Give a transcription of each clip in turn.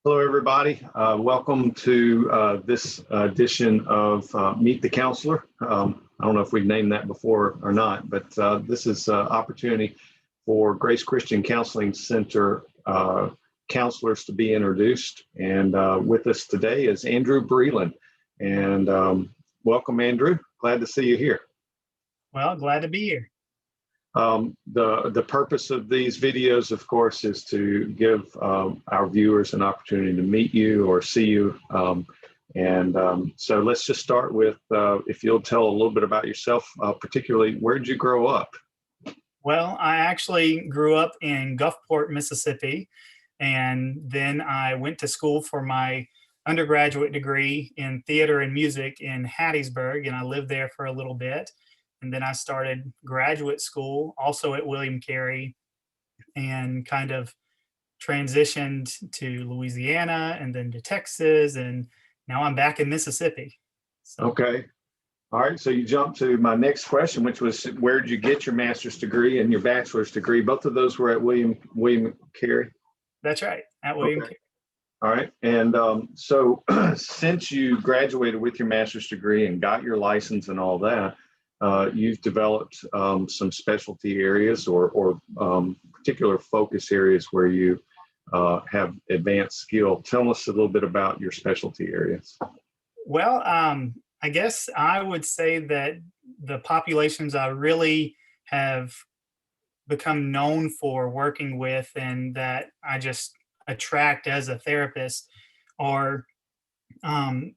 Hello, everybody. Welcome to this edition of Meet the Counselor. I don't know if we've named that before or not, but this is an opportunity for Grace Christian Counseling Center counselors to be introduced. And with us today is Andrew Breland. And welcome, Andrew. Glad to see you here. Well, glad to be here. The purpose of these videos, of course, is to give our viewers an opportunity to meet you or see you. So let's just start with, if you'll tell a little bit about yourself, particularly where did you grow up? Well, I actually grew up in Gulfport, Mississippi, and then I went to school for my undergraduate degree in theater and music in Hattiesburg, and I lived there for a little bit. And then I started graduate school also at William Carey and kind of transitioned to Louisiana and then to Texas. And now I'm back in Mississippi. So. Okay. All right. So you jumped to my next question, which was, where did you get your master's degree and your bachelor's degree? Both of those were at William Carey? That's right. At William Carey. All right. And so since you graduated with your master's degree and got your license and all that, you've developed some specialty areas or particular focus areas where you have advanced skill. Tell us a little bit about your specialty areas. Well, I guess I would say that the populations I really have become known for working with and that I just attract as a therapist are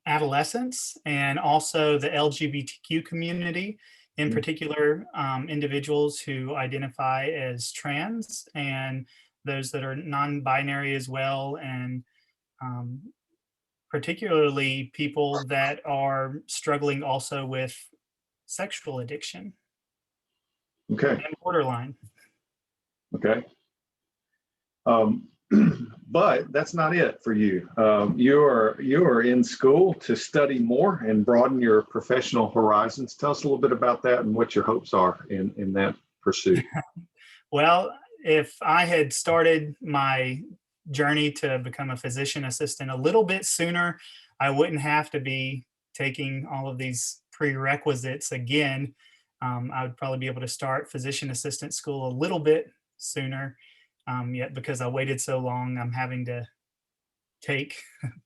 adolescents and also the LGBTQ community, in particular individuals who identify as trans and those that are non-binary as well, and particularly people that are struggling also with sexual addiction. Okay. And borderline. Okay. But that's not it for you. You are in school to study more and broaden your professional horizons. Tell us a little bit about that and what your hopes are in that pursuit. Well, if I had started my journey to become a physician assistant a little bit sooner, I wouldn't have to be taking all of these prerequisites again. I would probably be able to start physician assistant school a little bit sooner. Yet because I waited so long, I'm having to take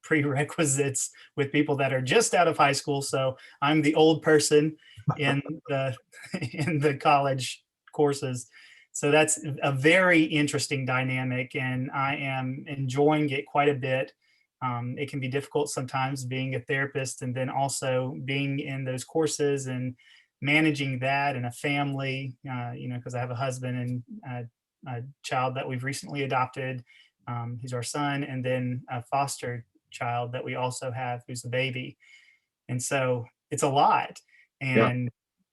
prerequisites with people that are just out of high school. So I'm the old person in the college courses. So that's a very interesting dynamic, and I am enjoying it quite a bit. It can be difficult sometimes being a therapist and then also being in those courses and managing that and a family, because I have a husband and a child that we've recently adopted. He's our son, and then a foster child that we also have who's a baby. And so it's a lot. And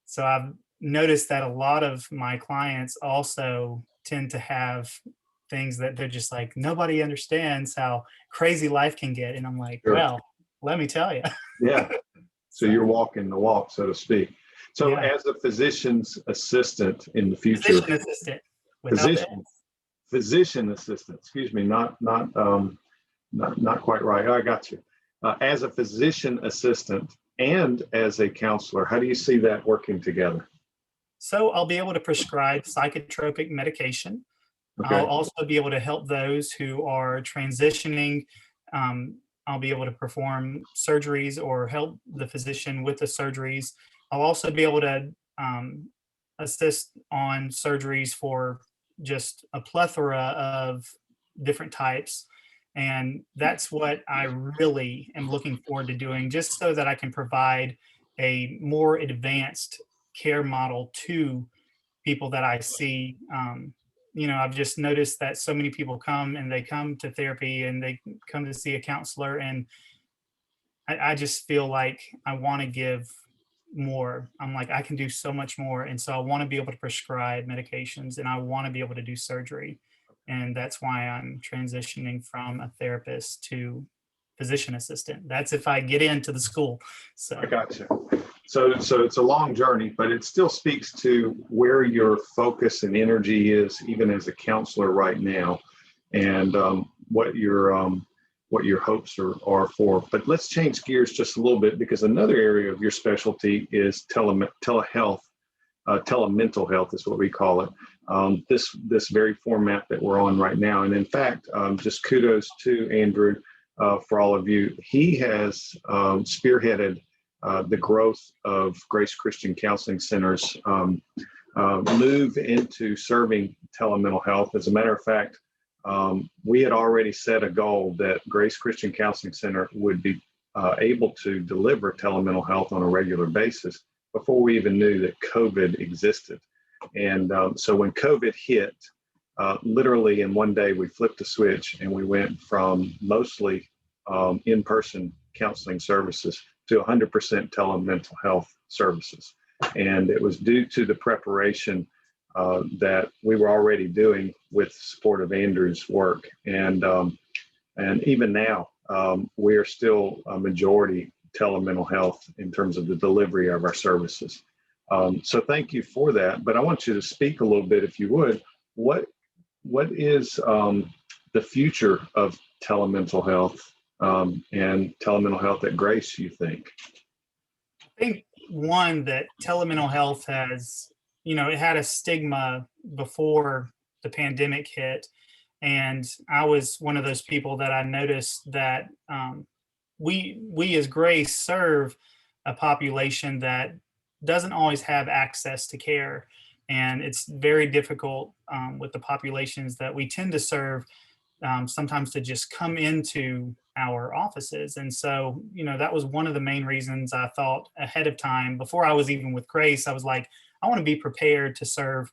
so I've noticed that a lot of my clients also tend to have things that they're just like, nobody understands how crazy life can get. And I'm like, well, let me tell you. Yeah. So you're walking the walk, so to speak. So as a physician's assistant in the future. Physician assistant. Physician assistant, excuse me, not quite right. I got you. As a physician assistant and as a counselor, how do you see that working together? So I'll be able to prescribe psychotropic medication. Okay. I'll also be able to help those who are transitioning. I'll be able to perform surgeries or help the physician with the surgeries. I'll also be able to assist on surgeries for just a plethora of different types. And that's what I really am looking forward to doing, just so that I can provide a more advanced care model to people that I see. I've just noticed that so many people come to therapy and they come to see a counselor, and I just feel like I want to give more. I'm like, I can do so much more. And so I want to be able to prescribe medications, and I want to be able to do surgery. And that's why I'm transitioning from a therapist to physician assistant. That's if I get into the school. So I got you. So it's a long journey, but it still speaks to where your focus and energy is, even as a counselor right now, and what your what your hopes are for. But let's change gears just a little bit, because another area of your specialty is telehealth. Telemental health is what we call it. This very format that we're on right now. And in fact, just kudos to Andrew for all of you. He has spearheaded the growth of Grace Christian Counseling Center's move into serving telemental health. As a matter of fact, we had already set a goal that Grace Christian Counseling Center would be able to deliver telemental health on a regular basis before we even knew that COVID existed. And so when COVID hit, literally in one day, we flipped a switch and we went from mostly in-person counseling services to 100% telemental health services. And it was due to the preparation that we were already doing with support of Andrew's work. And even now, we are still a majority telemental health in terms of the delivery of our services. So thank you for that. But I want you to speak a little bit, if you would. What is the future of telemental health and telemental health at Grace, you think? I think one, that telemental health has, it had a stigma before the pandemic hit. And I was one of those people that I noticed that we as Grace serve a population that doesn't always have access to care. And it's very difficult with the populations that we tend to serve sometimes to just come into our offices. And so, that was one of the main reasons I thought ahead of time, before I was even with Grace, I was like, I want to be prepared to serve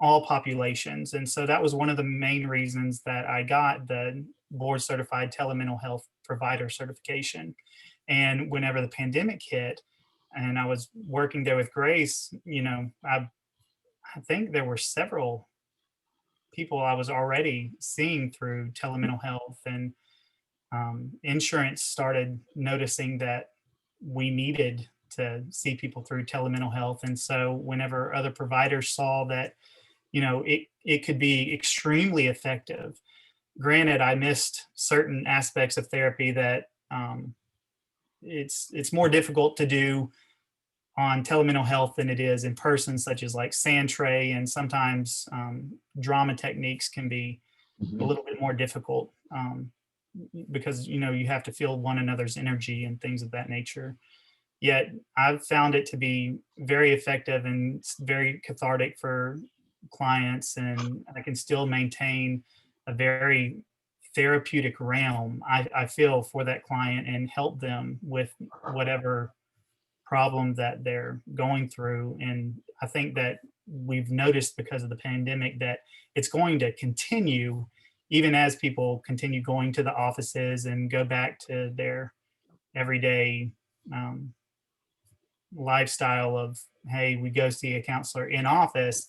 all populations. And so that was one of the main reasons that I got the board certified telemental health provider certification. And whenever the pandemic hit and I was working there with Grace, I think there were several people I was already seeing through telemental health, and insurance started noticing that we needed to see people through telemental health. And so whenever other providers saw that, it could be extremely effective. Granted, I missed certain aspects of therapy that it's more difficult to do on telemental health than it is in person, such as like sand tray, and sometimes drama techniques can be a little bit more difficult because you have to feel one another's energy and things of that nature. Yet I've found it to be very effective and very cathartic for clients, and I can still maintain a very therapeutic realm, I feel, for that client and help them with whatever problem that they're going through. And I think that we've noticed because of the pandemic that it's going to continue even as people continue going to the offices and go back to their everyday lifestyle of, hey, we go see a counselor in office.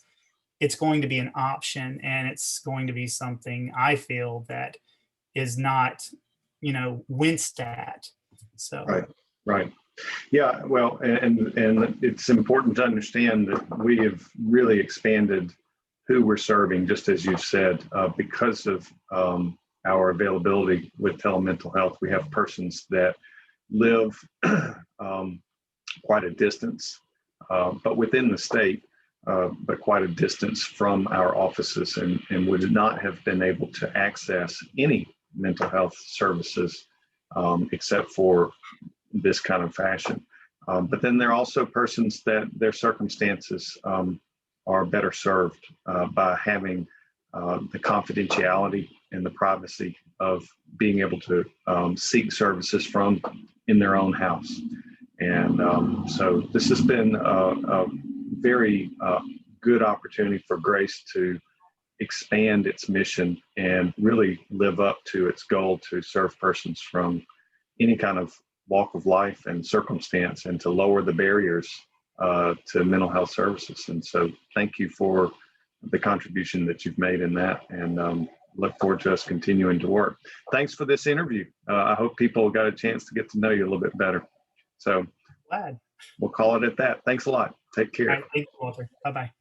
It's going to be an option, and it's going to be something I feel that is not, winced at. So right. Yeah, well, and it's important to understand that we have really expanded who we're serving, just as you've said, because of our availability with telemental health. We have persons that live quite a distance, but within the state, but quite a distance from our offices, and would not have been able to access any mental health services except for this kind of fashion. But then there are also persons that their circumstances are better served by having the confidentiality and the privacy of being able to seek services from in their own house. And so this has been a very good opportunity for Grace to expand its mission and really live up to its goal to serve persons from any kind of walk of life and circumstance, and to lower the barriers to mental health services. And so thank you for the contribution that you've made in that, and look forward to us continuing to work. Thanks for this interview. I hope people got a chance to get to know you a little bit better. So glad. We'll call it at that. Thanks a lot. Take care. All right, thanks, Walter. Bye-bye.